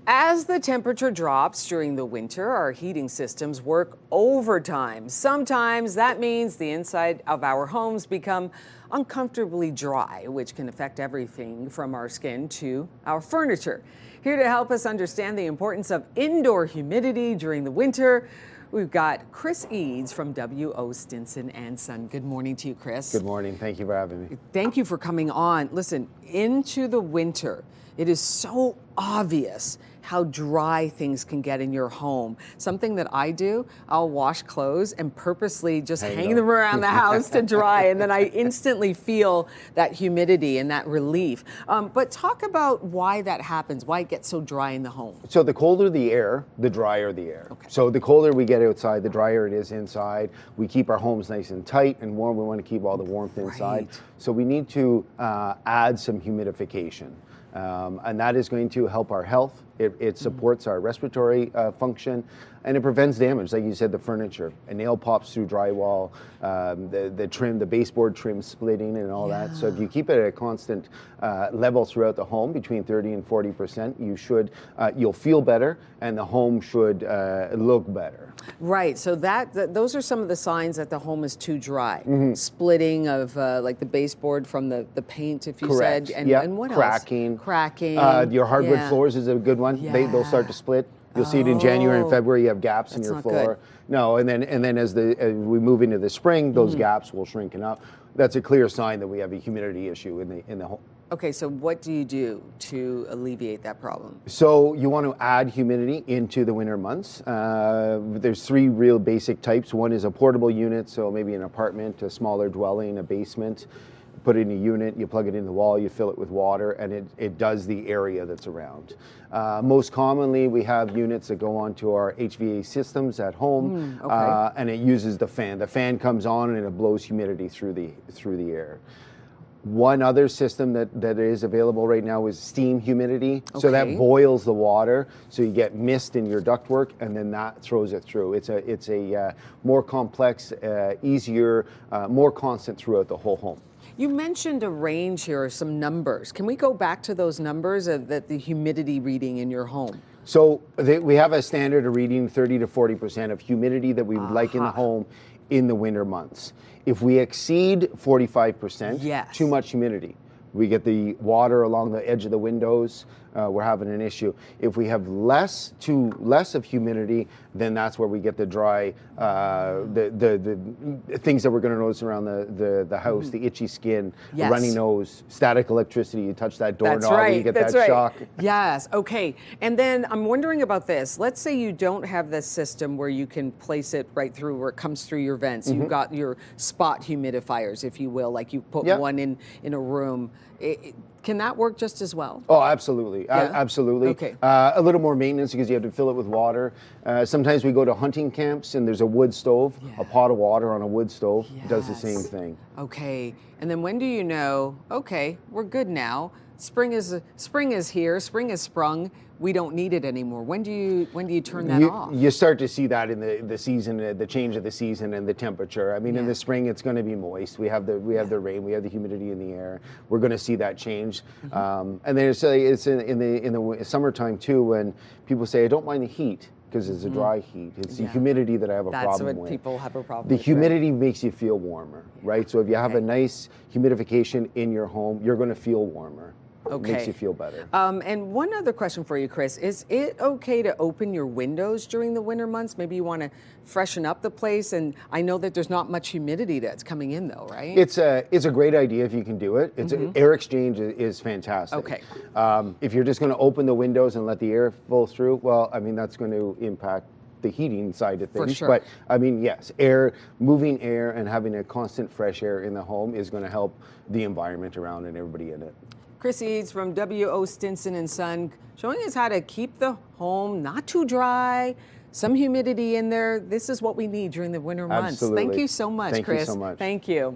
As the temperature drops during the winter, our heating systems work overtime. Sometimes that means the inside of our homes become uncomfortably dry, which can affect everything from our skin to our furniture. Here to help us understand the importance of indoor humidity during the winter, we've got Chris Eades from W.O. Stinson Son. Good morning to you, Chris. Good morning. Thank you for having me. Thank you for coming on. Listen, into the winter, it is so obvious how dry things can get in your home. Something that I do, I'll wash clothes and purposely just hang them around the house to dry, and then I instantly feel that humidity and that relief. But talk about why that happens, why it gets so dry in the home. So the colder the air, the drier the air. Okay. So the colder we get outside, the drier it is inside. We keep our homes nice and tight and warm. We want to keep all the warmth inside. Right. So we need to add some humidification. And that is going to help our health. It supports our respiratory function, and it prevents damage. Like you said, the furniture, a nail pops through drywall, the trim, the baseboard trim splitting and all that. So if you keep it at a constant level throughout the home, between 30 and 40%, you'll feel better, and the home should look better. Right, so those are some of the signs that the home is too dry. Splitting of like the baseboard from the paint, if you Correct. said, and what Cracking. else? Cracking. Your hardwood floors is a good one. They'll start to split. You'll see it in January and February. You have gaps in your floor. Good. No, and then as we move into the spring, those gaps will shrink up. That's a clear sign that we have a humidity issue in the home. Okay, so what do you do to alleviate that problem? So you want to add humidity into the winter months. There's three real basic types. One is a portable unit, so maybe an apartment, a smaller dwelling, a basement. Put it in a unit, you plug it in the wall, you fill it with water, and it does the area that's around. Most commonly, we have units that go onto our HVAC systems at home, and it uses the fan. The fan comes on and it blows humidity through the air. One other system that is available right now is steam humidity. So that boils the water, so you get mist in your ductwork, and then that throws it through. It's a more complex, easier, more constant throughout the whole home. You mentioned a range here, or some numbers. Can we go back to those numbers of the humidity reading in your home? So we have a standard of reading 30 to 40% of humidity that we would like in the home in the winter months. If we exceed 45%, too much humidity. We get the water along the edge of the windows, we're having an issue. If we have less of humidity, then that's where we get the dry, the things that we're going to notice around the house, the itchy skin, the runny nose, static electricity. You touch that doorknob, and you get that shock. Yes, okay. And then I'm wondering about this. Let's say you don't have this system where you can place it right through, where it comes through your vents. You've got your spot humidifiers, if you will, like you put one in a room. Can that work just as well? Oh, absolutely. Absolutely. Okay. A little more maintenance because you have to fill it with water. Sometimes we go to hunting camps and there's a wood stove, a pot of water on a wood stove does the same thing. Okay. And then when do you know, okay, we're good now. Spring is here, spring has sprung. We don't need it anymore. When do you turn that off? You start to see that in the season, the change of the season and the temperature. I mean, in the spring it's going to be moist. We have the rain, we have the humidity in the air. We're going to see that change. And then it's in the summertime too, when people say, I don't mind the heat, because it's a dry heat. It's the humidity that I have a problem with. That's what people have a problem with. The humidity makes you feel warmer, right? So if you have a nice humidification in your home, you're going to feel warmer. Okay. It makes you feel better. And one other question for you, Chris. Is it okay to open your windows during the winter months? Maybe you want to freshen up the place. And I know that there's not much humidity that's coming in, though, right? It's a great idea if you can do it. Air exchange is fantastic. Okay. If you're just going to open the windows and let the air flow through, well, I mean, that's going to impact the heating side of things. For sure. But I mean, yes, moving air and having a constant fresh air in the home is going to help the environment around and everybody in it. Chris Eades from W.O. Stinson Son, showing us how to keep the home not too dry, some humidity in there. This is what we need during the winter months. Absolutely. Thank you so much, Chris. Thank you so much. Thank you.